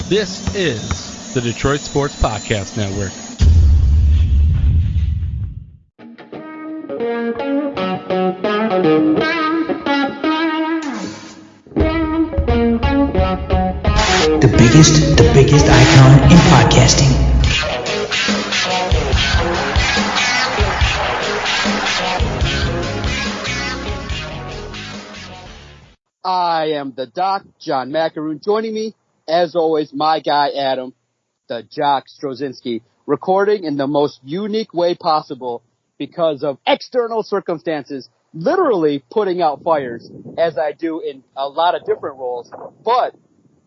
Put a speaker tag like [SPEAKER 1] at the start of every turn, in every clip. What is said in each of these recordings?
[SPEAKER 1] This is the Detroit Sports Podcast Network.
[SPEAKER 2] The biggest icon in podcasting.
[SPEAKER 3] I am the Doc, John Macaroon. Joining me, as always, my guy, Adam, the Jock Strozinski, recording in the most unique way possible because of external circumstances, literally putting out fires, as I do in a lot of different roles, but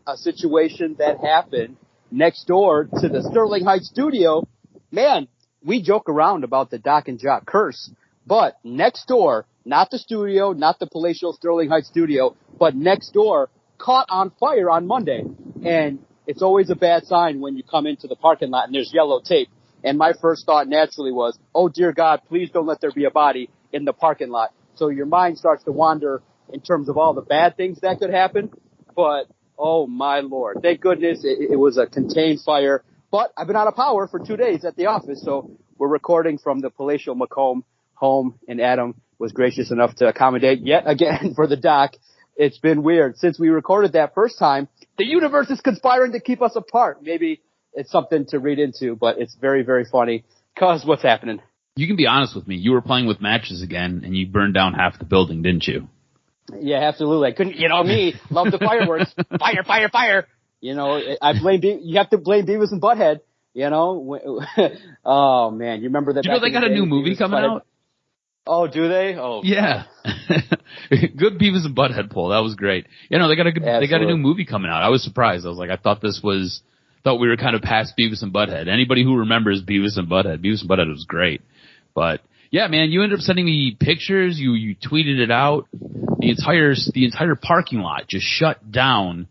[SPEAKER 3] a situation that happened next door to the Sterling Heights studio. Man, we joke around about the DocNJock curse, but next door, not the studio, not the palatial Sterling Heights studio, but next door, caught on fire on Monday. And it's always a bad sign when you come into the parking lot and there's yellow tape. And my first thought naturally was, oh dear God, please don't let there be a body in the parking lot. So your mind starts to wander in terms of all the bad things that could happen. But, oh my Lord, thank goodness it was a contained fire. But I've been out of power for 2 days at the office, so we're recording from the palatial Macomb home, and Adam was gracious enough to accommodate yet again for the Doc. It's been weird. Since we recorded that first time, the universe is conspiring to keep us apart. Maybe it's something to read into, but it's very, very funny. Cuz, what's happening?
[SPEAKER 4] You can be honest with me. You were playing with matches again, and you burned down half the building, didn't you?
[SPEAKER 3] Yeah, absolutely. I couldn't, me, love the fireworks. Fire, fire, fire. I blame, you have to blame Beavis and Butthead, Oh, man, you remember that?
[SPEAKER 4] Do you know they got a new movie coming out?
[SPEAKER 3] Oh, do they? Oh,
[SPEAKER 4] yeah. Good Beavis and Butthead pull. That was great. They got a new movie coming out. I was surprised. I thought we were kind of past Beavis and Butthead. Anybody who remembers Beavis and Butthead was great. But yeah, man, you ended up sending me pictures. You tweeted it out. The entire parking lot just shut down,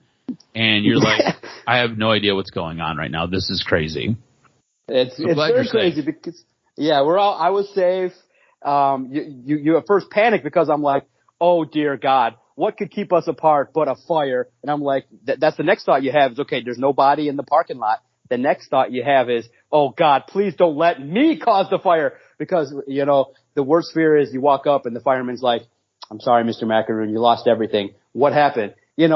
[SPEAKER 4] and you're like, I have no idea what's going on right now. This is crazy.
[SPEAKER 3] It's very crazy because I was safe. You at first panic because I'm like, oh dear God, what could keep us apart but a fire? And I'm like, that's the next thought you have is, okay, there's no body in the parking lot. The next thought you have is, oh God, please don't let me cause the fire. Because, the worst fear is you walk up and the fireman's like, I'm sorry, Mr. Macaroon, you lost everything. What happened? You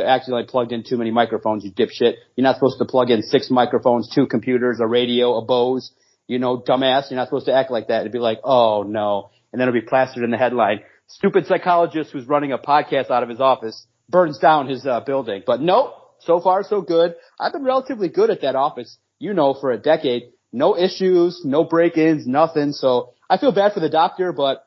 [SPEAKER 3] accidentally plugged in too many microphones, you dipshit. You're not supposed to plug in 6 microphones, 2 computers, a radio, a Bose. Dumbass, you're not supposed to act like that. It'd be like, oh no. And then it'll be plastered in the headline. Stupid psychologist who's running a podcast out of his office burns down his building. But nope, so far so good. I've been relatively good at that office, for a decade. No issues, no break-ins, nothing. So I feel bad for the doctor, but,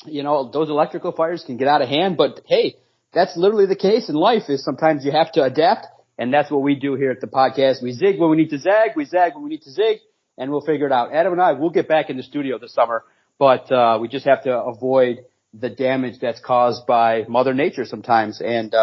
[SPEAKER 3] those electrical fires can get out of hand. But hey, that's literally the case in life is sometimes you have to adapt. And that's what we do here at the podcast. We zig when we need to zag. We zag when we need to zig. And we'll figure it out. Adam and I will get back in the studio this summer, but we just have to avoid the damage that's caused by Mother Nature sometimes. And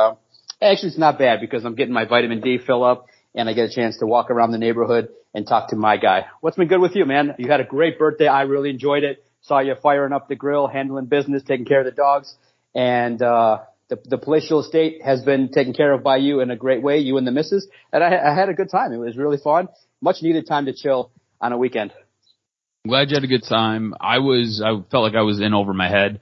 [SPEAKER 3] actually, it's not bad because I'm getting my vitamin D fill up, and I get a chance to walk around the neighborhood and talk to my guy. What's been good with you, man? You had a great birthday. I really enjoyed it. Saw you firing up the grill, handling business, taking care of the dogs, and the palatial estate has been taken care of by you in a great way, you and the missus. And I had a good time. It was really fun. Much needed time to chill on a weekend.
[SPEAKER 4] I'm glad you had a good time. I felt like I was in over my head.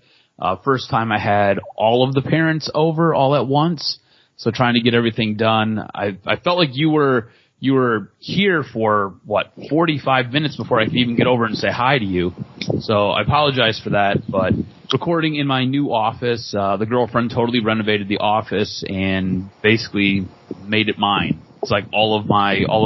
[SPEAKER 4] First time I had all of the parents over all at once. So trying to get everything done. I felt like you were here for 45 minutes before I could even get over and say hi to you. So I apologize for that, but recording in my new office, the girlfriend totally renovated the office and basically made it mine. It's like all of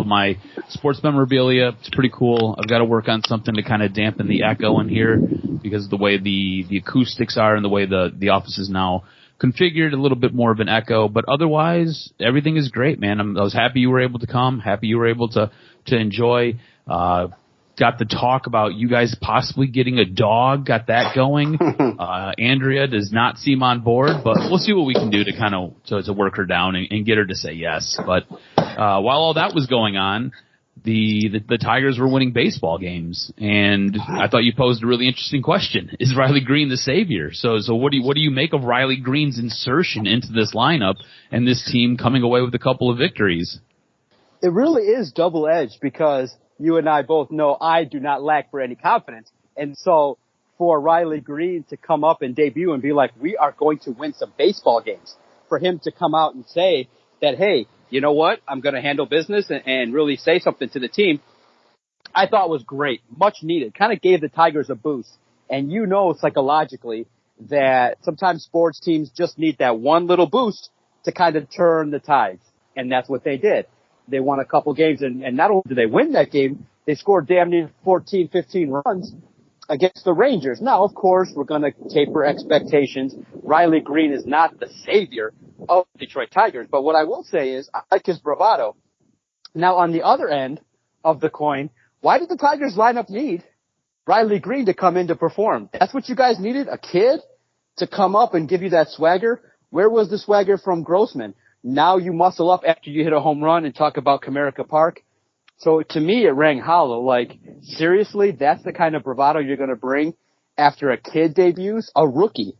[SPEAKER 4] my sports memorabilia. It's pretty cool. I've got to work on something to kind of dampen the echo in here because of the way the acoustics are and the way the office is now configured, a little bit more of an echo. But otherwise, everything is great, man. I was happy you were able to come. Happy you were able to enjoy. Got the talk about you guys possibly getting a dog. Got that going. Andrea does not seem on board, but we'll see what we can do to kind of to work her down and get her to say yes. But while all that was going on, the Tigers were winning baseball games, and I thought you posed a really interesting question: is Riley Greene the savior? So what do you make of Riley Greene's insertion into this lineup and this team coming away with a couple of victories?
[SPEAKER 3] it really is double-edged because you and I both know I do not lack for any confidence. And so for Riley Greene to come up and debut and be like, we are going to win some baseball games, for him to come out and say that, hey, you know what, I'm going to handle business and really say something to the team, I thought was great, much needed, kind of gave the Tigers a boost. And you know psychologically that sometimes sports teams just need that one little boost to kind of turn the tides. And that's what they did. They won a couple games, and not only did they win that game, they scored damn near 14, 15 runs against the Rangers. Now, of course, we're going to taper expectations. Riley Greene is not the savior of the Detroit Tigers. But what I will say is I like his bravado. Now, on the other end of the coin, why did the Tigers lineup need Riley Greene to come in to perform? That's what you guys needed, a kid to come up and give you that swagger? Where was the swagger from Grossman? Now you muscle up after you hit a home run and talk about Comerica Park. So to me, it rang hollow. Like, seriously, that's the kind of bravado you're going to bring after a kid debuts? A rookie.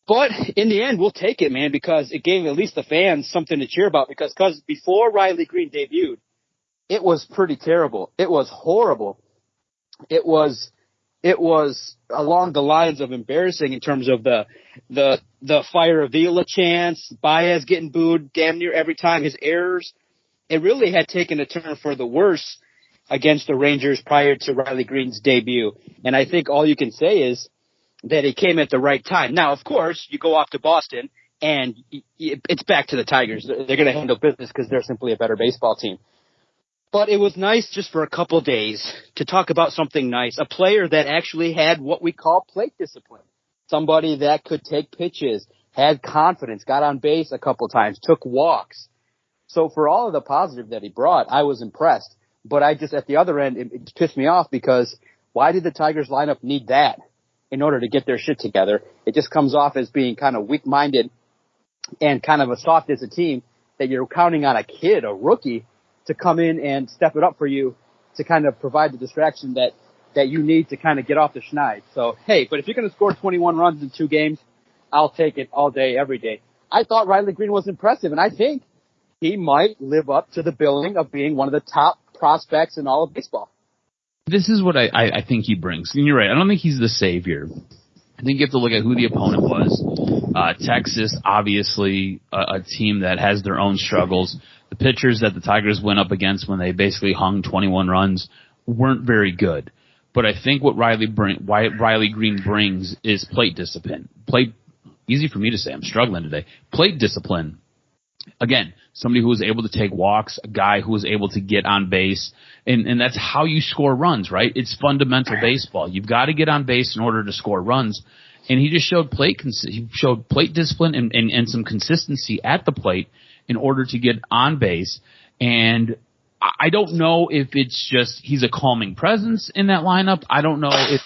[SPEAKER 3] But in the end, we'll take it, man, because it gave at least the fans something to cheer about. Because before Riley Greene debuted, it was pretty terrible. It was horrible. It was along the lines of embarrassing in terms of the Fire Avila chants, Baez getting booed damn near every time, his errors. It really had taken a turn for the worse against the Rangers prior to Riley Greene's debut. And I think all you can say is that it came at the right time. Now, of course, you go off to Boston, and it's back to the Tigers. They're going to handle business because they're simply a better baseball team. But it was nice just for a couple of days to talk about something nice, a player that actually had what we call plate discipline, somebody that could take pitches, had confidence, got on base a couple of times, took walks. So for all of the positive that he brought, I was impressed. But I just, at the other end, it pissed me off because why did the Tigers lineup need that in order to get their shit together? It just comes off as being kind of weak-minded and kind of a soft as a team that you're counting on a kid, a rookie, to come in and step it up for you to kind of provide the distraction that you need to kind of get off the schneid. So, hey, but if you're going to score 21 runs in 2 games, I'll take it all day, every day. I thought Riley Greene was impressive, and I think he might live up to the billing of being one of the top prospects in all of baseball.
[SPEAKER 4] This is what I think he brings. And you're right. I don't think he's the savior. I think you have to look at who the opponent was. Texas, obviously, a team that has their own struggles. The pitchers that the Tigers went up against when they basically hung 21 runs weren't very good. But I think what Riley Greene brings is plate discipline. Easy for me to say. I'm struggling today. Plate discipline. Again, somebody who was able to take walks, a guy who was able to get on base, and that's how you score runs, right? It's fundamental baseball. You've got to get on base in order to score runs. And he just showed plate discipline and some consistency at the plate in order to get on base. And I don't know if it's just he's a calming presence in that lineup. I don't know if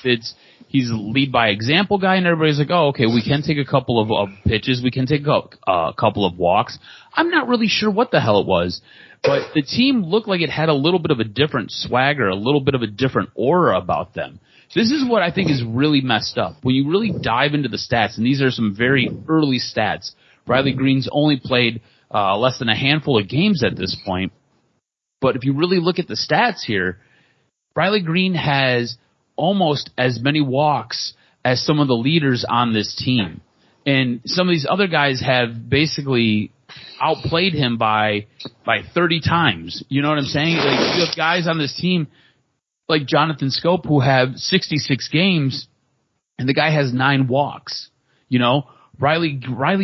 [SPEAKER 4] he's a lead by example guy and everybody's like, oh, okay, we can take a couple of pitches. We can take a couple of walks. I'm not really sure what the hell it was, but the team looked like it had a little bit of a different swagger, a little bit of a different aura about them. This is what I think is really messed up. When you really dive into the stats, and these are some very early stats, Riley Greene's only played less than a handful of games at this point. But if you really look at the stats here, Riley Greene has almost as many walks as some of the leaders on this team. And some of these other guys have basically outplayed him by 30 times. You know what I'm saying? Like, you have guys on this team like Jonathan Scope who have 66 games, and the guy has 9 walks. You know, Riley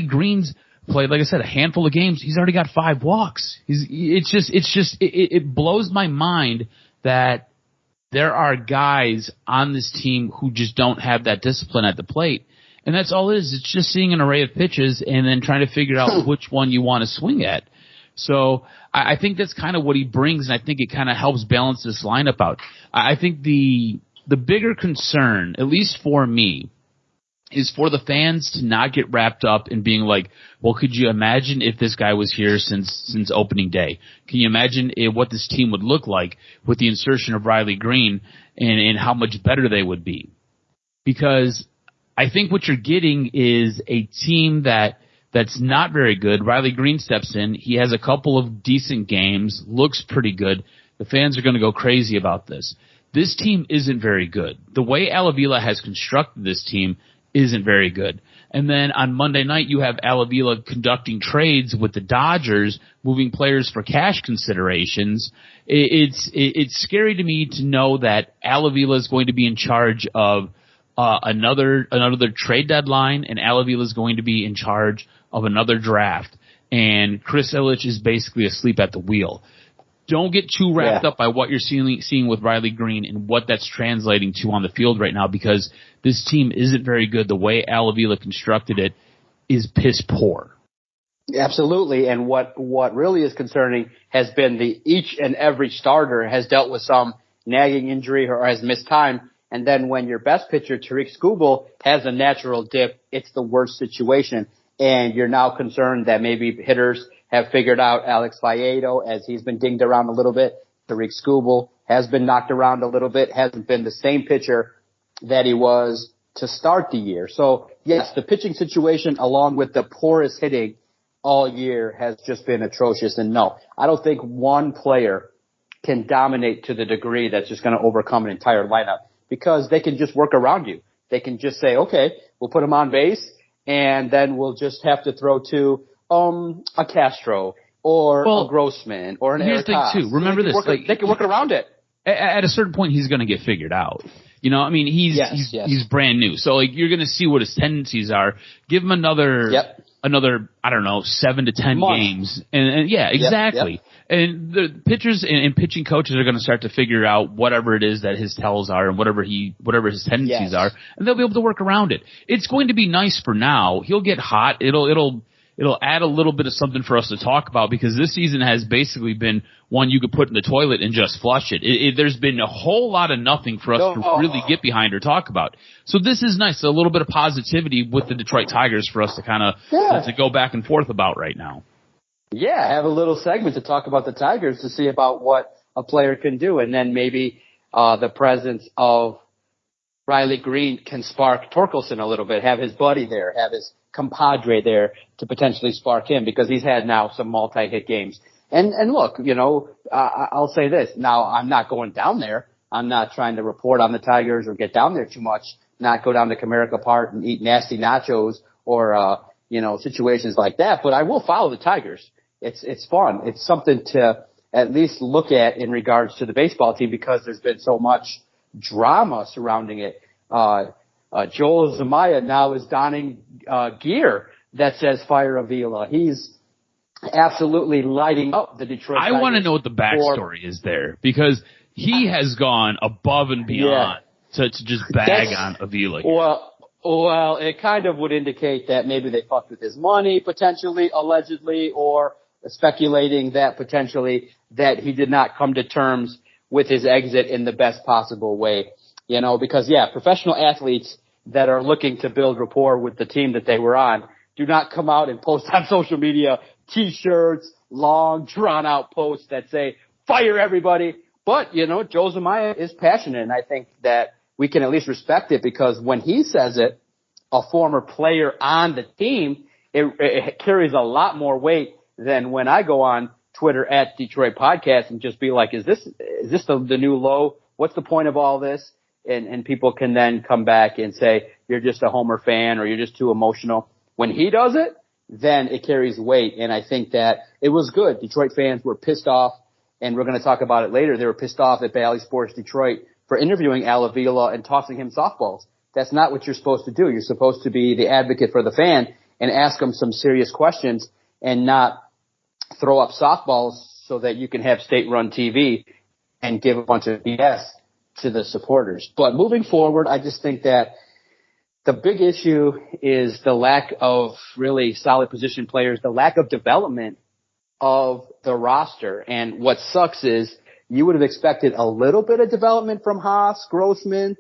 [SPEAKER 4] Greene's played, like I said, a handful of games. He's already got 5 walks. It blows my mind that there are guys on this team who just don't have that discipline at the plate. And that's all it is. It's just seeing an array of pitches and then trying to figure out which one you want to swing at. So I think that's kind of what he brings, and I think it kind of helps balance this lineup out. I think the bigger concern, at least for me, is for the fans to not get wrapped up in being like, well, could you imagine if this guy was here since opening day? Can you imagine what this team would look like with the insertion of Riley Greene and how much better they would be? Because I think what you're getting is a team that that's not very good. Riley Greene steps in. He has a couple of decent games, looks pretty good. The fans are going to go crazy about this. This team isn't very good. The way Alavila has constructed this team isn't very good. And then on Monday night, you have Alavila conducting trades with the Dodgers, moving players for cash considerations. It's scary to me to know that Alavila is going to be in charge of another trade deadline, and Alavila is going to be in charge of another draft. And Chris Ilitch is basically asleep at the wheel. Don't get too wrapped up by what you're seeing with Riley Greene and what that's translating to on the field right now, because this team isn't very good. The way Alavila constructed it is piss poor.
[SPEAKER 3] Absolutely, and what really is concerning has been each and every starter has dealt with some nagging injury or has missed time, and then when your best pitcher, Tariq Skubal, has a natural dip, it's the worst situation, and you're now concerned that maybe hitters have figured out Alex Vallejo as he's been dinged around a little bit. Tariq Skubal has been knocked around a little bit, hasn't been the same pitcher that he was to start the year. So, yes, the pitching situation along with the poorest hitting all year has just been atrocious. And no, I don't think one player can dominate to the degree that's just going to overcome an entire lineup, because they can just work around you. They can just say, okay, we'll put him on base, and then we'll just have to throw to a Castro or a Grossman or an Eric Haas.
[SPEAKER 4] Here's the thing, too. Remember this.
[SPEAKER 3] They can work around it.
[SPEAKER 4] At a certain point, he's going to get figured out. You know, I mean, he's brand new. So, you're going to see what his tendencies are. Give him another, I don't know, 7 to 10 games. And yeah, exactly. Yep. And the pitchers and pitching coaches are going to start to figure out whatever it is that his tells are and whatever his tendencies are, and they'll be able to work around it. It's going to be nice for now. He'll get hot. It'll add a little bit of something for us to talk about, because this season has basically been one you could put in the toilet and just flush it. There's been a whole lot of nothing for us to really get behind or talk about. So this is nice. A little bit of positivity with the Detroit Tigers for us to kind of to go back and forth about right now.
[SPEAKER 3] Yeah, have a little segment to talk about the Tigers to see about what a player can do. And then maybe the presence of Riley Greene can spark Torkelson a little bit, have his buddy there, have his compadre there to potentially spark him, because he's had now some multi-hit games. And look, you know, I'll say this. Now, I'm not going down there. I'm not trying to report on the Tigers or get down there too much, not go down to Comerica Park and eat nasty nachos or, situations like that. But I will follow the Tigers. It's fun. It's something to at least look at in regards to the baseball team, because there's been so much drama surrounding it. Joel Zumaya now is donning gear that says Fire Avila. He's absolutely lighting up the Detroit Tigers.
[SPEAKER 4] I want to know what the backstory is there, because he has gone above and beyond to just bag on Avila here.
[SPEAKER 3] Well, it kind of would indicate that maybe they fucked with his money, potentially, allegedly, or speculating that potentially that he did not come to terms with his exit in the best possible way. You know, because, professional athletes that are looking to build rapport with the team that they were on do not come out and post on social media T-shirts, long, drawn-out posts that say, fire everybody. But, Joe Zumaya is passionate, and I think that we can at least respect it, because when he says it, a former player on the team, it carries a lot more weight than when I go on Twitter at Detroit Podcast and just be like, is this the new low? What's the point of all this? And people can then come back and say, you're just a Homer fan or you're just too emotional. When he does it, then it carries weight. And I think that it was good. Detroit fans were pissed off, and we're going to talk about it later. They were pissed off at Bally Sports Detroit for interviewing Al Avila and tossing him softballs. That's not what you're supposed to do. You're supposed to be the advocate for the fan and ask him some serious questions and not throw up softballs so that you can have state-run TV and give a bunch of BS to the supporters. But moving forward, I just think that the big issue is the lack of really solid position players, the lack of development of the roster. And what sucks is you would have expected a little bit of development from Haas, Grossman,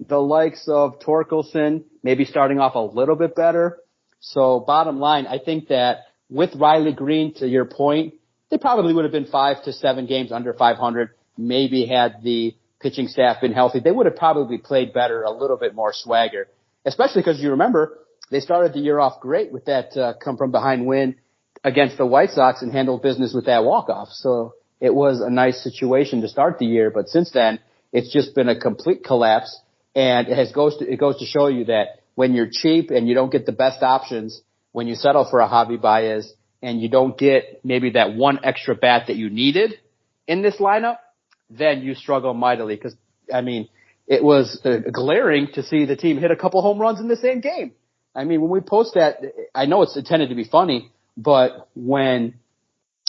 [SPEAKER 3] the likes of Torkelson, maybe starting off a little bit better. So bottom line, I think that with Riley Greene, to your point, they probably would have been 5 to 7 games under 500, maybe had the pitching staff been healthy. They would have probably played better, a little bit more swagger, especially because you remember they started the year off great with that come from behind win against the White Sox and handled business with that walk-off. So it was a nice situation to start the year. But since then, it's just been a complete collapse. And it goes to show you that when you're cheap and you don't get the best options, when you settle for a Javi Baez and you don't get maybe that one extra bat that you needed in this lineup, then you struggle mightily. Because, I mean, it was glaring to see the team hit a couple home runs in the same game. I mean, when we post that, I know it's intended to be funny, but when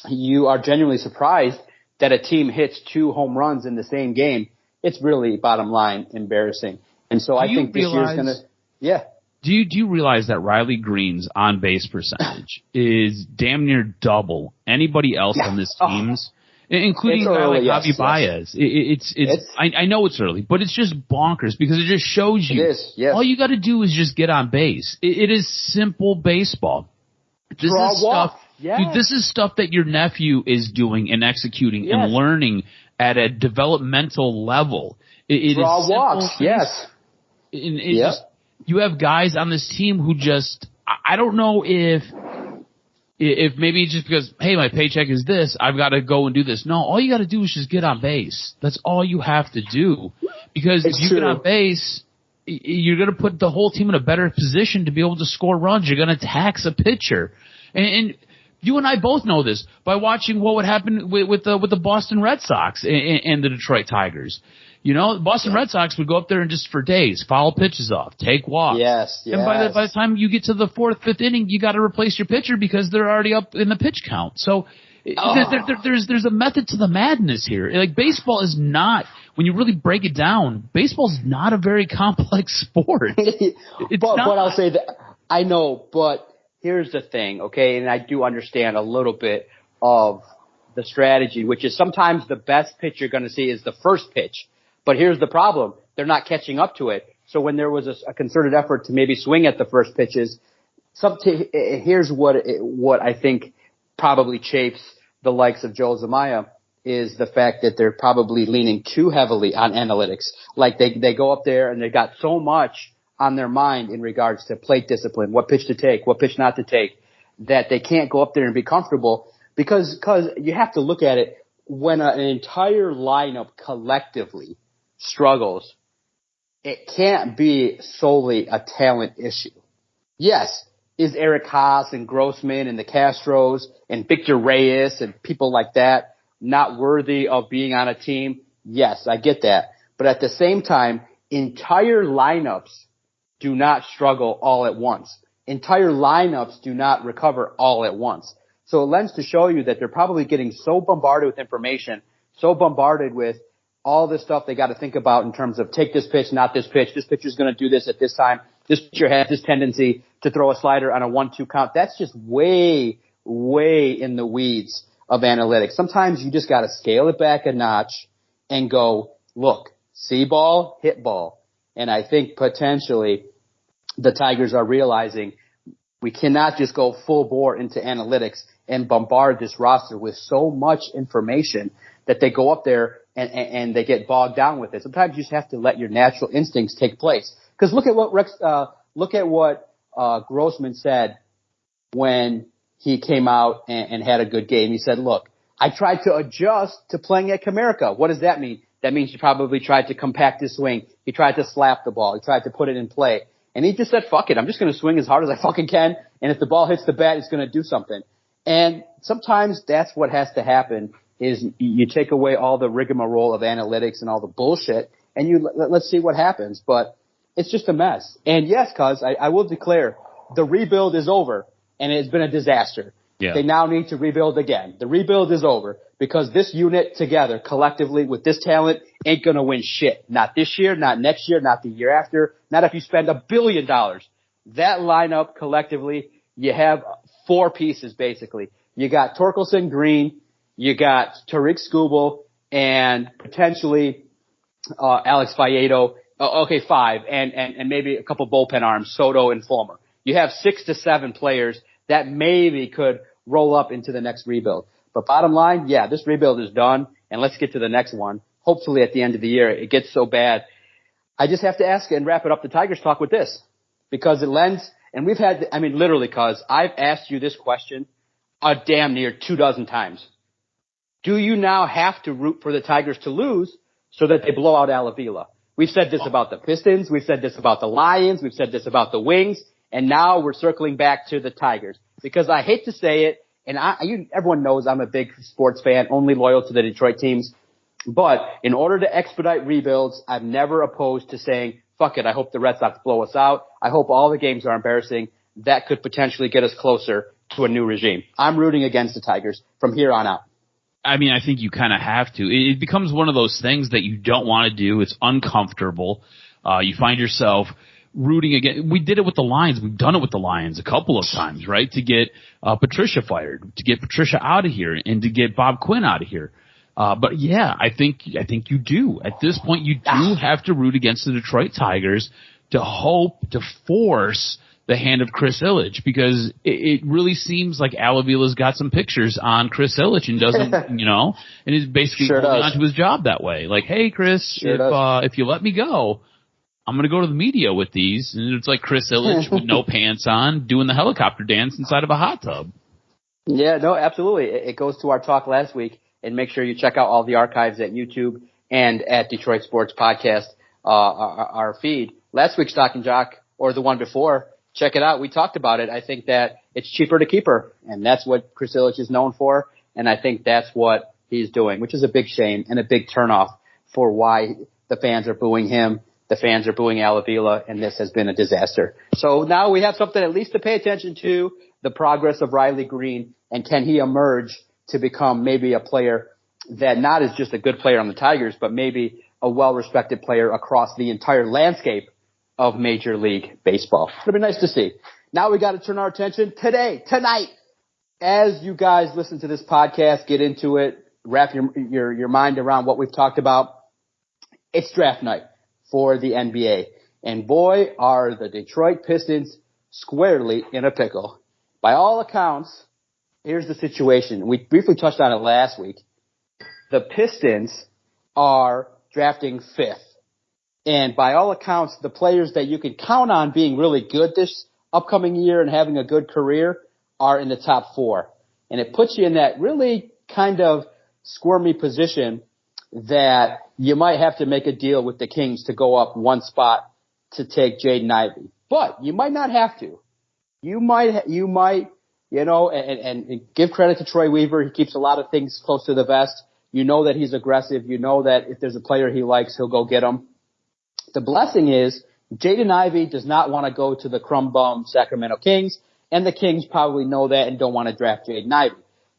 [SPEAKER 3] you are genuinely surprised that a team hits 2 home runs in the same game, it's really, bottom line, embarrassing. And so I think this year's going to – yeah.
[SPEAKER 4] Do you realize that Riley Greene's on-base percentage is damn near double anybody else on this team's, including a guy like Javi Baez? I know it's early, but it's just bonkers because it just shows you all you got to do is just get on base. It is simple baseball. This is stuff, dude, this is stuff that your nephew is doing and executing and learning at a developmental level. It
[SPEAKER 3] draw
[SPEAKER 4] is
[SPEAKER 3] walks, yes.
[SPEAKER 4] Just, you have guys on this team who just, I don't know if maybe just because, hey, my paycheck is this, I've got to go and do this. No, all you got to do is just get on base. That's all you have to do. Because if you get on base, you're going to put the whole team in a better position to be able to score runs. You're going to tax a pitcher. And you and I both know this by watching what would happen with the Boston Red Sox and the Detroit Tigers. You know, the Boston Red Sox would go up there and just for days foul pitches off, take walks.
[SPEAKER 3] Yes.
[SPEAKER 4] And by the time you get to the 4th, 5th inning, you got to replace your pitcher because they're already up in the pitch count. So there's a method to the madness here. Like, baseball is not, when you really break it down, baseball's not a very complex sport.
[SPEAKER 3] But I'll say that I know, but here's the thing, okay? And I do understand a little bit of the strategy, which is sometimes the best pitch you're going to see is the first pitch. But here's the problem. They're not catching up to it. So when there was a concerted effort to maybe swing at the first pitches, here's what I think probably chafes the likes of Joel Zumaya is the fact that they're probably leaning too heavily on analytics. Like they go up there and they got so much on their mind in regards to plate discipline, what pitch to take, what pitch not to take, that they can't go up there and be comfortable because you have to look at it when an entire lineup collectively struggles, it can't be solely a talent issue. Yes, is Eric Haas and Grossman and the Castros and Victor Reyes and people like that not worthy of being on a team? Yes, I get that. But at the same time, entire lineups do not struggle all at once. Entire lineups do not recover all at once. So it lends to show you that they're probably getting so bombarded with information, so bombarded with all this stuff they got to think about in terms of take this pitch, not this pitch. This pitcher is going to do this at this time. This pitcher has this tendency to throw a slider on a 1-2 count. That's just way, way in the weeds of analytics. Sometimes you just got to scale it back a notch and go, look, see ball, hit ball. And I think potentially the Tigers are realizing we cannot just go full bore into analytics and bombard this roster with so much information that they go up there and they get bogged down with it. Sometimes you just have to let your natural instincts take place. Because look at what Grossman said when he came out and had a good game. He said, look, I tried to adjust to playing at Comerica. What does that mean? That means he probably tried to compact his swing. He tried to slap the ball. He tried to put it in play. And he just said, fuck it. I'm just going to swing as hard as I fucking can. And if the ball hits the bat, it's going to do something. And sometimes that's what has to happen is you take away all the rigmarole of analytics and all the bullshit and let's see what happens. But it's just a mess. And yes, cuz I will declare the rebuild is over and it's been a disaster. Yeah. They now need to rebuild again. The rebuild is over because this unit together collectively with this talent ain't going to win shit. Not this year, not next year, not the year after, not if you spend $1 billion. That lineup collectively, you have 4 pieces basically. You got Torkelson, Green, you got Tariq Skubal, and potentially Alex Vallejo. Okay, 5, and maybe a couple bullpen arms, Soto and Fulmer. You have 6 to 7 players that maybe could roll up into the next rebuild. But bottom line, yeah, this rebuild is done, and let's get to the next one. Hopefully at the end of the year it gets so bad. I just have to ask and wrap it up the Tigers talk with this, because it lends And we've had, I mean, literally, cause I've asked you this question a damn near 24 times. Do you now have to root for the Tigers to lose so that they blow out Alavila? We've said this about the Pistons. We've said this about the Lions. We've said this about the Wings. And now we're circling back to the Tigers because I hate to say it. And everyone knows I'm a big sports fan, only loyal to the Detroit teams. But in order to expedite rebuilds, I'm never opposed to saying, fuck it, I hope the Red Sox blow us out. I hope all the games are embarrassing. That could potentially get us closer to a new regime. I'm rooting against the Tigers from here on out.
[SPEAKER 4] I mean, I think you kind of have to. It becomes one of those things that you don't want to do. It's uncomfortable. You find yourself rooting again. We did it with the Lions. We've done it with the Lions a couple of times, right? To get Patricia fired, to get Patricia out of here, and to get Bob Quinn out of here. But yeah, I think you do. At this point, you do have to root against the Detroit Tigers to hope to force the hand of Chris Ilitch, because it really seems like Alavila's got some pictures on Chris Ilitch and doesn't, and he's basically holding on to his job that way. Like, hey, Chris, if you let me go, I'm going to go to the media with these. And it's like Chris Ilitch with no pants on doing the helicopter dance inside of a hot tub.
[SPEAKER 3] Yeah, no, absolutely. It goes to our talk last week, and make sure you check out all the archives at YouTube and at Detroit Sports Podcast, our feed. Last week's DocNJock, or the one before, check it out. We talked about it. I think that it's cheaper to keep her, and that's what Chris Ilitch is known for, and I think that's what he's doing, which is a big shame and a big turnoff for why the fans are booing him. The fans are booing Alavila, and this has been a disaster. So now we have something at least to pay attention to, the progress of Riley Greene, and can he emerge to become maybe a player that not is just a good player on the Tigers, but maybe a well-respected player across the entire landscape of Major League Baseball. It'll be nice to see. Now we got to turn our attention tonight, as you guys listen to this podcast, get into it, wrap your mind around what we've talked about. It's draft night for the NBA. And boy, are the Detroit Pistons squarely in a pickle. By all accounts, here's the situation. We briefly touched on it last week. The Pistons are drafting 5th. And by all accounts, the players that you can count on being really good this upcoming year and having a good career are in the top 4. And it puts you in that really kind of squirmy position that you might have to make a deal with the Kings to go up one spot to take Jaden Ivey. But you might not have to. You might, and give credit to Troy Weaver. He keeps a lot of things close to the vest. You know that he's aggressive. You know that if there's a player he likes, he'll go get him. The blessing is Jaden Ivey does not want to go to the crumb bum Sacramento Kings, and the Kings probably know that and don't want to draft Jaden Ivey.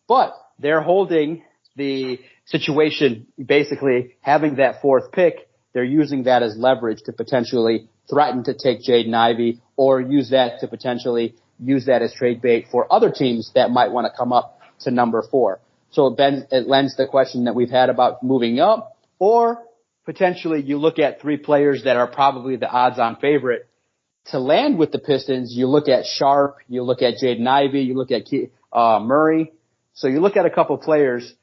[SPEAKER 3] But they're holding the situation, basically having that 4th pick. They're using that as leverage to potentially threaten to take Jaden Ivey, or use that to potentially use that as trade bait for other teams that might want to come up to number 4. So it lends the question that we've had about moving up, or potentially you look at 3 players that are probably the odds-on favorite to land with the Pistons. You look at Sharp, you look at Jaden Ivey, you look at Murray. So you look at a couple players.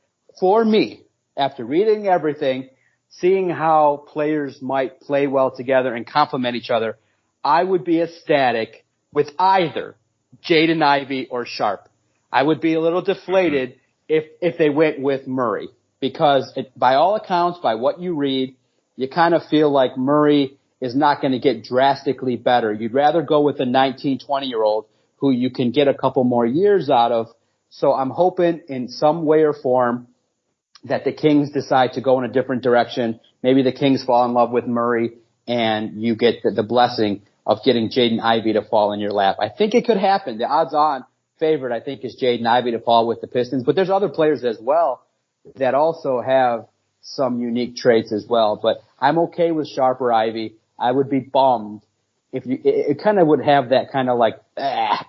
[SPEAKER 3] For me, after reading everything, seeing how players might play well together and complement each other, I would be ecstatic with either Jaden Ivey or Sharp. I would be a little deflated if they went with Murray, because by all accounts, by what you read, you kind of feel like Murray is not going to get drastically better. You'd rather go with a 19, 20-year-old who you can get a couple more years out of. So I'm hoping in some way or form that the Kings decide to go in a different direction. Maybe the Kings fall in love with Murray and you get the blessing of getting Jaden Ivey to fall in your lap. I think it could happen. The odds-on favorite, I think, is Jaden Ivey to fall with the Pistons. But there's other players as well that also have some unique traits as well. But I'm okay with Sharp or Ivey. I would be bummed if it kind of would have that kind of like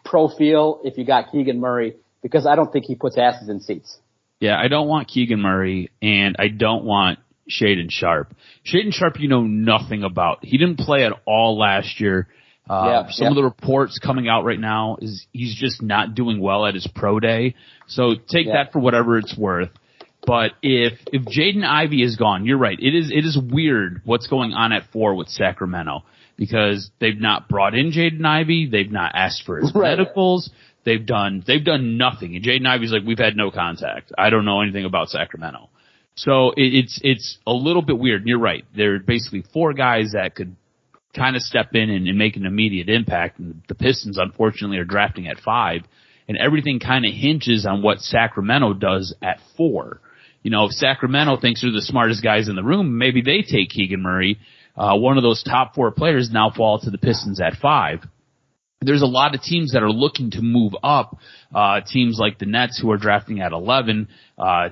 [SPEAKER 3] pro feel if you got Keegan Murray, because I don't think he puts asses in seats.
[SPEAKER 4] Yeah, I don't want Keegan Murray, and I don't want Shaedon Sharpe. Shaedon Sharpe, you know nothing about. He didn't play at all last year. Some of the reports coming out right now is he's just not doing well at his pro day. So take that for whatever it's worth. But if Jaden Ivey is gone, you're right. It is weird what's going on at 4 with Sacramento, because they've not brought in Jaden Ivey. They've not asked for his medicals. They've done nothing. And Jaden Ivey's like, we've had no contact. I don't know anything about Sacramento. So it's a little bit weird. And you're right. There are basically 4 guys that could kind of step in and make an immediate impact. And the Pistons, unfortunately, are drafting at 5. And everything kind of hinges on what Sacramento does at 4. You know, if Sacramento thinks they're the smartest guys in the room, maybe they take Keegan Murray. One of those top 4 players now fall to the Pistons at 5. There's a lot of teams that are looking to move up. Teams like the Nets who are drafting at 11.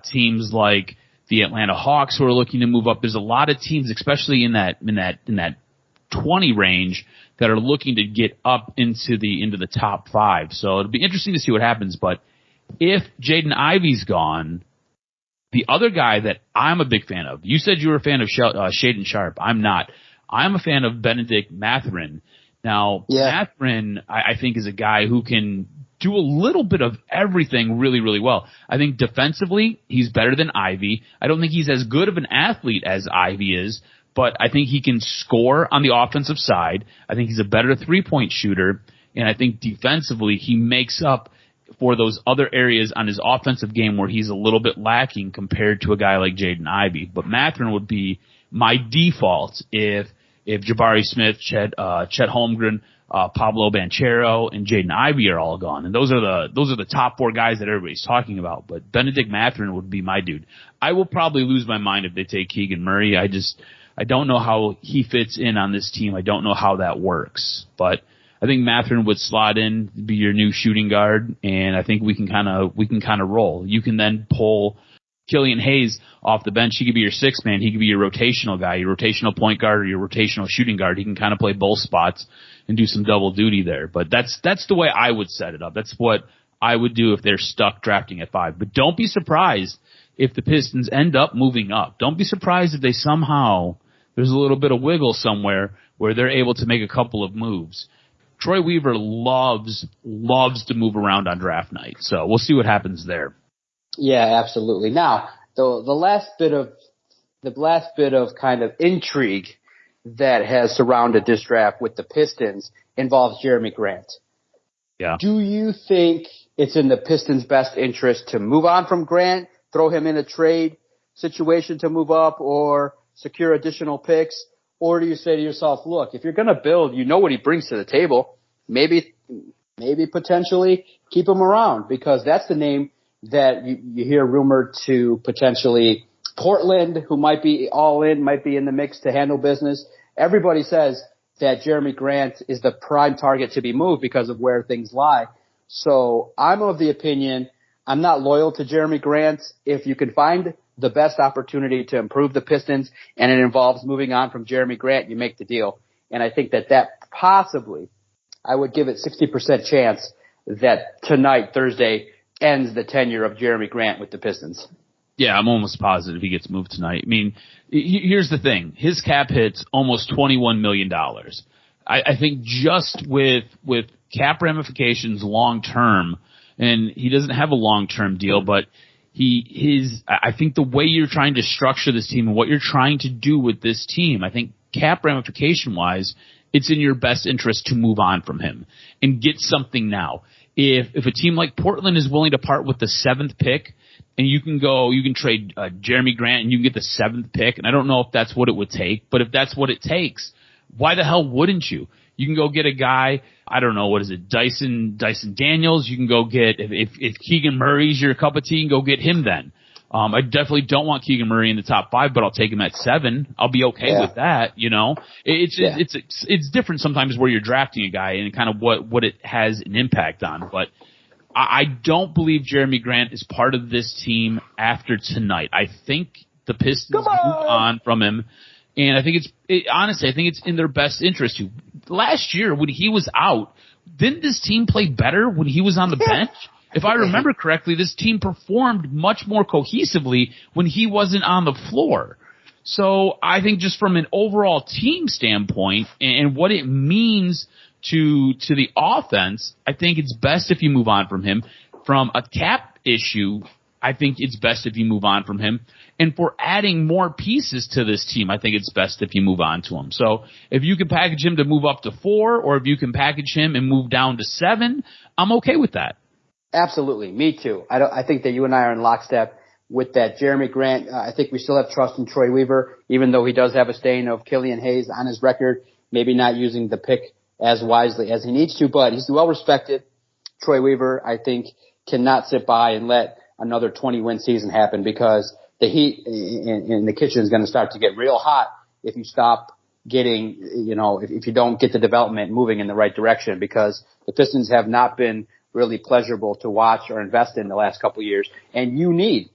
[SPEAKER 4] Teams like the Atlanta Hawks who are looking to move up. There's a lot of teams, especially in that 20 range, that are looking to get up into the top 5. So it'll be interesting to see what happens. But if Jaden Ivey's gone, the other guy that I'm a big fan of, you said you were a fan of Shaedon Sharpe. I'm not. I'm a fan of Benedict Mathurin. Now, Mathurin, I think, is a guy who can do a little bit of everything really, really well. I think defensively, he's better than Ivey. I don't think he's as good of an athlete as Ivey is, but I think he can score on the offensive side. I think he's a better three-point shooter, and I think defensively he makes up for those other areas on his offensive game where he's a little bit lacking compared to a guy like Jaden Ivey. But Mathurin would be my default if Jabari Smith, Chet Holmgren, Pablo Banchero, and Jaden Ivey are all gone. And those are the top 4 guys that everybody's talking about. But Benedict Mathurin would be my dude. I will probably lose my mind if they take Keegan Murray. I don't know how he fits in on this team. I don't know how that works. But I think Mathurin would slot in, be your new shooting guard, and I think we can kind of roll. You can then pull Killian Hayes off the bench. He could be your 6th man. He could be your rotational guy, your rotational point guard, or your rotational shooting guard. He can kind of play both spots and do some double duty there. But that's the way I would set it up. That's what I would do if they're stuck drafting at 5. But don't be surprised if the Pistons end up moving up. Don't be surprised if they somehow, there's a little bit of wiggle somewhere where they're able to make a couple of moves. Troy Weaver loves to move around on draft night. So we'll see what happens there.
[SPEAKER 3] Yeah, absolutely. Now, the last bit of kind of intrigue that has surrounded this draft with the Pistons involves Jeremy Grant.
[SPEAKER 4] Yeah.
[SPEAKER 3] Do you think it's in the Pistons' best interest to move on from Grant, throw him in a trade situation to move up, or secure additional picks? Or do you say to yourself, look, if you're going to build, you know what he brings to the table, maybe potentially keep him around, because that's the name that you hear rumored to potentially Portland, who might be all in, might be in the mix to handle business. Everybody says that Jeremy Grant is the prime target to be moved because of where things lie. So I'm of the opinion, I'm not loyal to Jeremy Grant. If you can find the best opportunity to improve the Pistons and it involves moving on from Jeremy Grant, you make the deal. And I think that possibly, I would give it 60% chance that tonight, Thursday, ends the tenure of Jeremy Grant with the Pistons.
[SPEAKER 4] Yeah, I'm almost positive he gets moved tonight. I mean, here's the thing. His cap hit's almost $21 million. I think just with cap ramifications long term, and he doesn't have a long-term deal, but I think the way you're trying to structure this team and what you're trying to do with this team, I think cap ramification-wise, it's in your best interest to move on from him and get something now. If a team like Portland is willing to part with the 7th pick, and you can trade Jeremy Grant and you can get the 7th pick, and I don't know if that's what it would take, but if that's what it takes, why the hell wouldn't you? You can go get a guy, I don't know, what is it, Dyson Daniels. You can go get, if Keegan Murray's your cup of tea, you can go get him then. I definitely don't want Keegan Murray in the top 5, but I'll take him at 7. I'll be okay with that, you know. It's different sometimes where you're drafting a guy and kind of what it has an impact on. But I don't believe Jeremy Grant is part of this team after tonight. I think the Pistons move on from him. And I think honestly, I think it's in their best interest to. Last year, when he was out, didn't this team play better when he was on the bench? If I remember correctly, this team performed much more cohesively when he wasn't on the floor. So I think just from an overall team standpoint and what it means to the offense, I think it's best if you move on from him. From a cap issue, I think it's best if you move on from him. And for adding more pieces to this team, I think it's best if you move on to him. So if you can package him to move up to 4, or if you can package him and move down to 7, I'm okay with that.
[SPEAKER 3] Absolutely. Me too. I think that you and I are in lockstep with that. Jeremy Grant, I think we still have trust in Troy Weaver, even though he does have a stain of Killian Hayes on his record, maybe not using the pick as wisely as he needs to, but he's well respected. Troy Weaver, I think, cannot sit by and let another 20-win season happen, because the heat in the kitchen is going to start to get real hot if you stop getting, if you don't get the development moving in the right direction, because the Pistons have not been really pleasurable to watch or invest in the last couple of years. And you need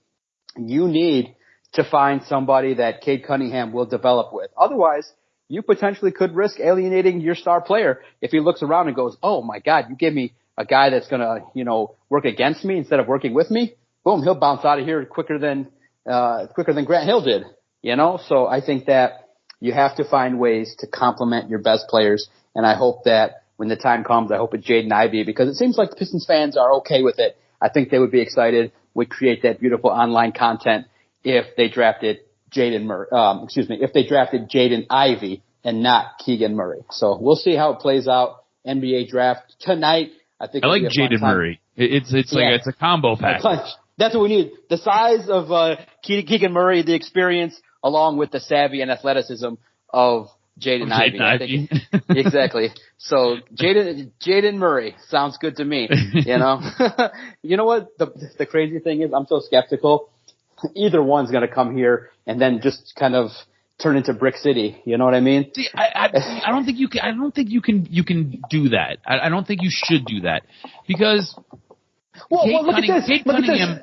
[SPEAKER 3] to find somebody that Cade Cunningham will develop with. Otherwise, you potentially could risk alienating your star player if he looks around and goes, oh my God, you gave me a guy that's going to, work against me instead of working with me. Boom, he'll bounce out of here quicker than Grant Hill did, So I think that you have to find ways to complement your best players. And I hope that when the time comes, I hope it's Jaden Ivey, because it seems like the Pistons fans are okay with it. I think they would be excited, would create that beautiful online content if they drafted if they drafted Jaden Ivey and not Keegan Murray. So we'll see how it plays out. NBA draft tonight. I like
[SPEAKER 4] Jaden Murray. It's a combo pack.
[SPEAKER 3] That's what we need. The size of Keegan Murray, the experience, along with the savvy and athleticism of Jaden Ivey. I think, exactly. So Jaden Murray sounds good to me. You know what? The crazy thing is, I'm so skeptical. Either one's going to come here and then just kind of turn into Brick City. You know what I mean?
[SPEAKER 4] See, I don't think you can. I don't think you can do that. I don't think you should do that, because Cade Cunningham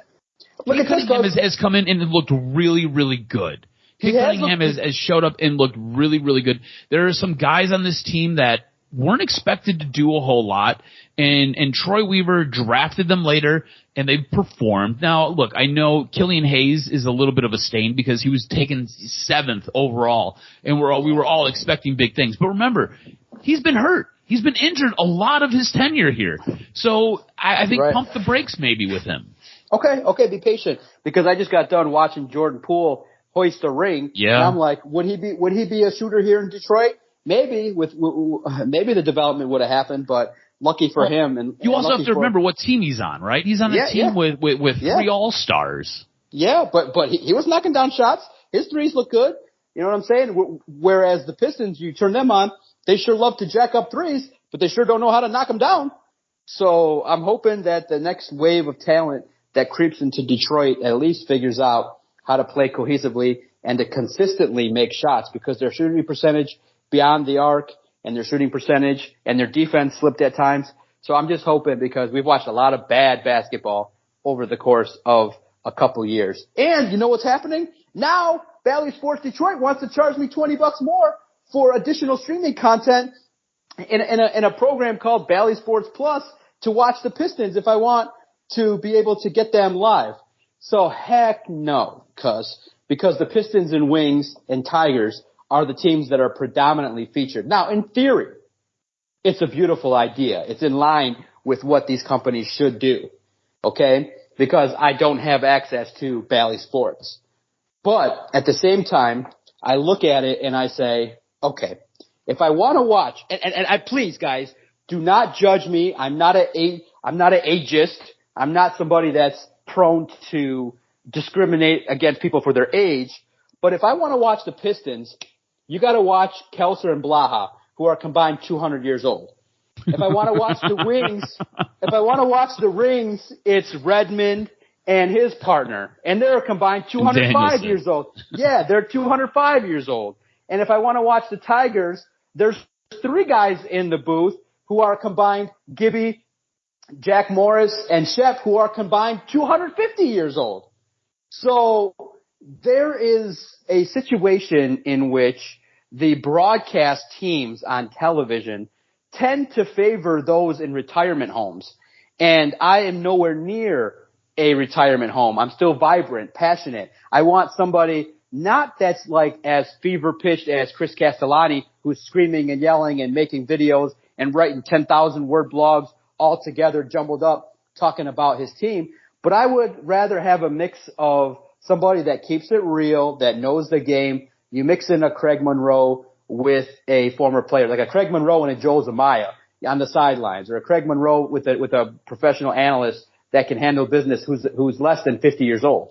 [SPEAKER 4] has come in and looked really, really good. Cade Cunningham has showed up and looked really, really good. There are some guys on this team that weren't expected to do a whole lot, and Troy Weaver drafted them later, and they've performed. Now, look, I know Killian Hayes is a little bit of a stain because he was taken 7th overall, and we were all expecting big things. But remember, he's been hurt. He's been injured a lot of his tenure here. So I think pump the brakes maybe with him.
[SPEAKER 3] Okay, be patient, because I just got done watching Jordan Poole hoist a ring.
[SPEAKER 4] Yeah.
[SPEAKER 3] And I'm like, would he be a shooter here in Detroit? Maybe maybe the development would have happened, but lucky for him. And
[SPEAKER 4] you also have to remember what team he's on, right? He's on a team with 3 All-Stars.
[SPEAKER 3] Yeah, but he was knocking down shots. His threes look good. You know what I'm saying? Whereas the Pistons, you turn them on, they sure love to jack up threes, but they sure don't know how to knock them down. So I'm hoping that the next wave of talent that creeps into Detroit at least figures out how to play cohesively and to consistently make shots, because their shooting percentage beyond the arc and their shooting percentage and their defense slipped at times. So I'm just hoping, because we've watched a lot of bad basketball over the course of a couple years. And you know what's happening? Now Bally Sports Detroit wants to charge me $20 more for additional streaming content in a program called Bally Sports Plus to watch the Pistons if I want to be able to get them live. So heck no, because the Pistons and Wings and Tigers are the teams that are predominantly featured. Now, in theory, it's a beautiful idea. It's in line with what these companies should do, okay? Because I don't have access to Bally Sports. But at the same time, I look at it and I say, okay, if I want to watch, and I please, guys, do not judge me. I'm not an ageist. I'm not somebody that's prone to discriminate against people for their age. But if I want to watch the Pistons, you got to watch Kelser and Blaha, who are combined 200 years old. If I want to watch the Rings, it's Redmond and his partner, and they're combined 205 years old. Yeah, they're 205 years old. And if I want to watch the Tigers, there's 3 guys in the booth who are combined, Gibby, Jack Morris, and Shep, who are combined 250 years old. So there is a situation in which the broadcast teams on television tend to favor those in retirement homes. And I am nowhere near a retirement home. I'm still vibrant, passionate. I want somebody not that's like as fever pitched as Chris Castellani, who's screaming and yelling and making videos and writing 10,000 word blogs all together jumbled up talking about his team. But I would rather have a mix of somebody that keeps it real, that knows the game. You mix in a Craig Monroe with a former player, like a Craig Monroe and a Joel Zamaya on the sidelines, or a Craig Monroe with a professional analyst that can handle business who's less than 50 years old.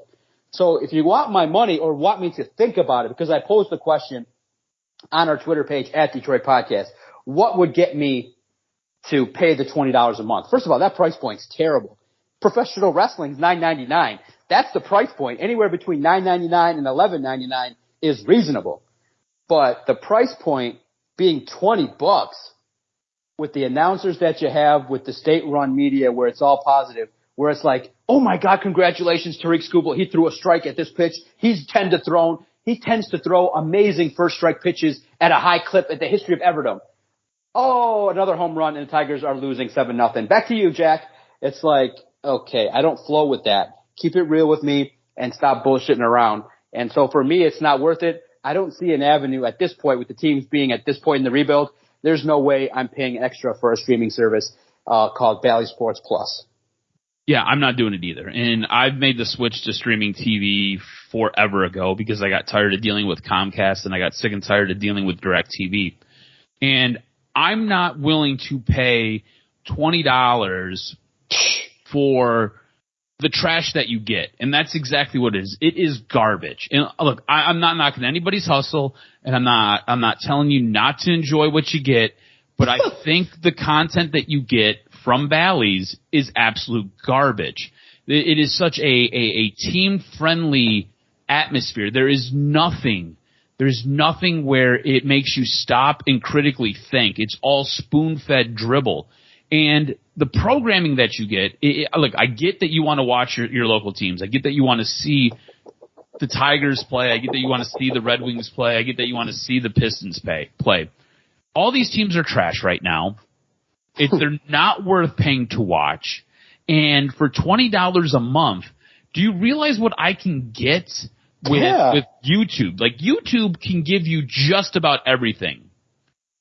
[SPEAKER 3] So if you want my money or want me to think about it, because I posed the question on our Twitter page at Detroit Podcast, what would get me to pay the $20 a month? First of all, that price point's terrible. Professional wrestling's $9.99. That's the price point. Anywhere between $9.99 and $11.99 is reasonable. But the price point being $20 with the announcers that you have, with the state-run media where it's all positive, where it's like, oh my God, congratulations, Tariq Skubal. He threw a strike at this pitch. He tends to throw amazing first strike pitches at a high clip at the history of Everdom. Oh, another home run and the Tigers are losing 7-0. Back to you, Jack. It's like, okay, I don't flow with that. Keep it real with me and stop bullshitting around. And so for me, it's not worth it. I don't see an avenue at this point with the teams being at this point in the rebuild. There's no way I'm paying extra for a streaming service called Bally Sports Plus.
[SPEAKER 4] Yeah, I'm not doing it either. And I've made the switch to streaming TV forever ago because I got tired of dealing with Comcast and I got sick and tired of dealing with DirecTV. And I'm not willing to pay $20 for the trash that you get. And that's exactly what it is. It is garbage. And look, I'm not knocking anybody's hustle, and I'm not telling you not to enjoy what you get, but I think the content that you get from Bally's is absolute garbage. It is such a team-friendly atmosphere. There's nothing where it makes you stop and critically think. It's all spoon-fed dribble. And the programming that you get, look, I get that you want to watch your local teams. I get that you want to see the Tigers play. I get that you want to see the Red Wings play. I get that you want to see the Pistons play. All these teams are trash right now. They're not worth paying to watch. And for $20 a month, do you realize what I can get with YouTube? Like, YouTube can give you just about everything.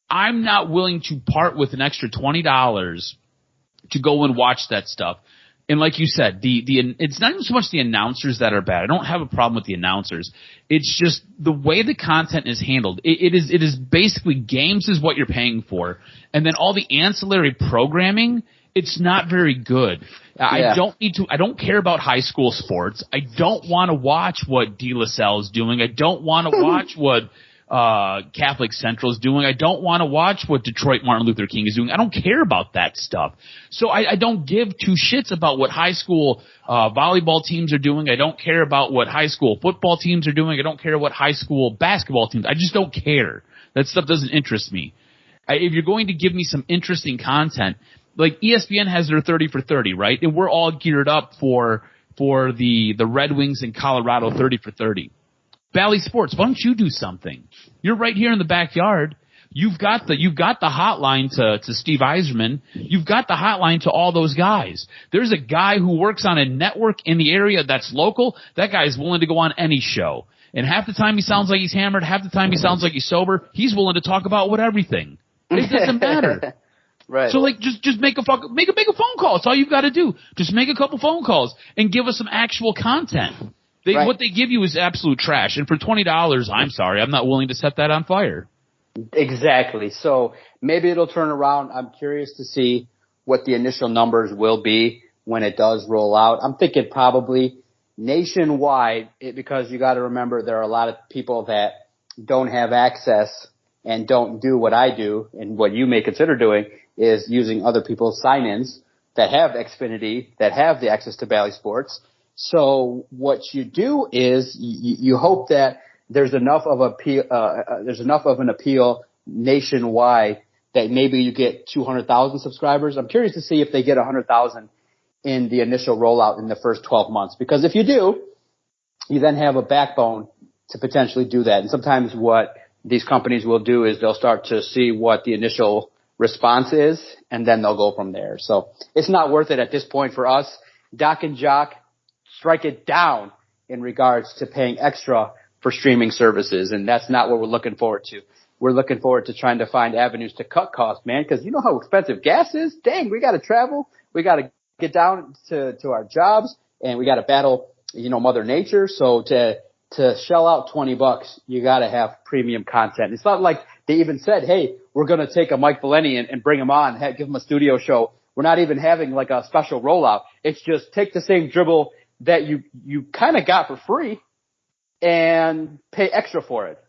[SPEAKER 4] I'm not willing to part with an extra $20 to go and watch that stuff. And like you said, it's not even so much the announcers that are bad. I don't have a problem with the announcers. It's just the way the content is handled. It is basically games is what you're paying for. And then all the ancillary programming, it's not very good. Yeah. I don't care about high school sports. I don't want to watch what De La Salle is doing. I don't want to watch what Catholic Central is doing. I don't want to watch what Detroit Martin Luther King is doing. I don't care about that stuff. So I don't give two shits about what high school volleyball teams are doing. I don't care about what high school football teams are doing. I don't care what high school basketball teams. I just don't care. That stuff doesn't interest me. If you're going to give me some interesting content, like ESPN has their 30 for 30, right? And we're all geared up for the Red Wings in Colorado 30 for 30. Bally Sports, why don't you do something? You're right here in the backyard. You've got the hotline to Steve Yzerman. You've got the hotline to all those guys. There's a guy who works on a network in the area that's local. That guy is willing to go on any show. And half the time he sounds like he's hammered. Half the time he sounds like he's sober. He's willing to talk about everything. It doesn't matter.
[SPEAKER 3] Right.
[SPEAKER 4] So just make a phone call. That's all you've got to do. Just make a couple phone calls and give us some actual content. What they give you is absolute trash. And for $20, I'm sorry, I'm not willing to set that on fire.
[SPEAKER 3] Exactly. So maybe it'll turn around. I'm curious to see what the initial numbers will be when it does roll out. I'm thinking probably nationwide, because you got to remember there are a lot of people that don't have access and don't do what I do, and what you may consider doing is using other people's sign-ins that have Xfinity, that have the access to Bally Sports. So what you do is you hope that there's enough of an appeal nationwide that maybe you get 200,000 subscribers. I'm curious to see if they get 100,000 in the initial rollout in the first 12 months, because if you do, you then have a backbone to potentially do that. And sometimes what these companies will do is they'll start to see what the initial response is, and then they'll go from there. So it's not worth it at this point for us. DocNJock, strike it down in regards to paying extra for streaming services, and that's not what we're looking forward to. We're looking forward to trying to find avenues to cut costs, man, because you know how expensive gas is? Dang, we got to travel. We got to get down to our jobs. and we got to battle, Mother Nature. So to shell out $20, you got to have premium content. It's not like they even said, hey, we're going to take a Mike Valeni and bring him on, give him a studio show. We're not even having like a special rollout. It's just take the same dribble that you kind of got for free and pay extra for it.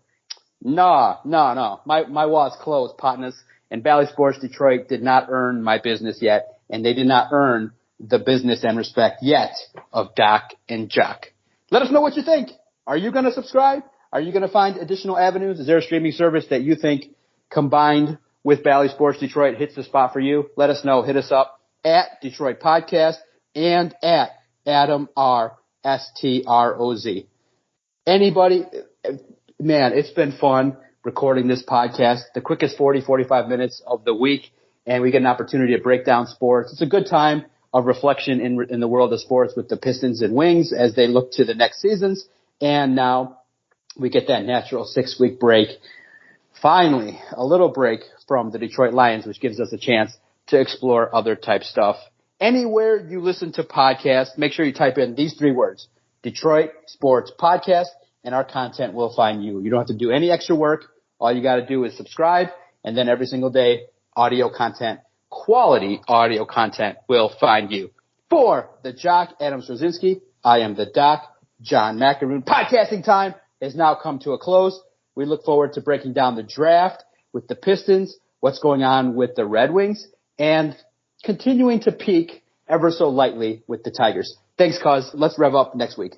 [SPEAKER 3] No. My wall's closed, partners. And Bally Sports Detroit did not earn my business yet, and they did not earn the business and respect yet of Doc and Jock. Let us know what you think. Are you going to subscribe? Are you going to find additional avenues? Is there a streaming service that you think combined with Bally Sports Detroit hits the spot for you? Let us know. Hit us up at Detroit Podcast and at Adam R. STROZ. Anybody, man, it's been fun recording this podcast, the quickest 45 minutes of the week, and we get an opportunity to break down sports. It's a good time of reflection in the world of sports with the Pistons and Wings as they look to the next seasons, and now we get that natural 6-week break. Finally, a little break from the Detroit Lions, which gives us a chance to explore other type stuff. Anywhere you listen to podcasts, make sure you type in these 3 words, Detroit Sports Podcast, and our content will find you. You don't have to do any extra work. All you got to do is subscribe, and then every single day, audio content, quality audio content will find you. For the Jock, Adam Straczynski, I am the Doc, John McAroon. Podcasting time has now come to a close. We look forward to breaking down the draft with the Pistons, what's going on with the Red Wings, and continuing to peak ever so lightly with the Tigers. Thanks, cuz. Let's rev up next week.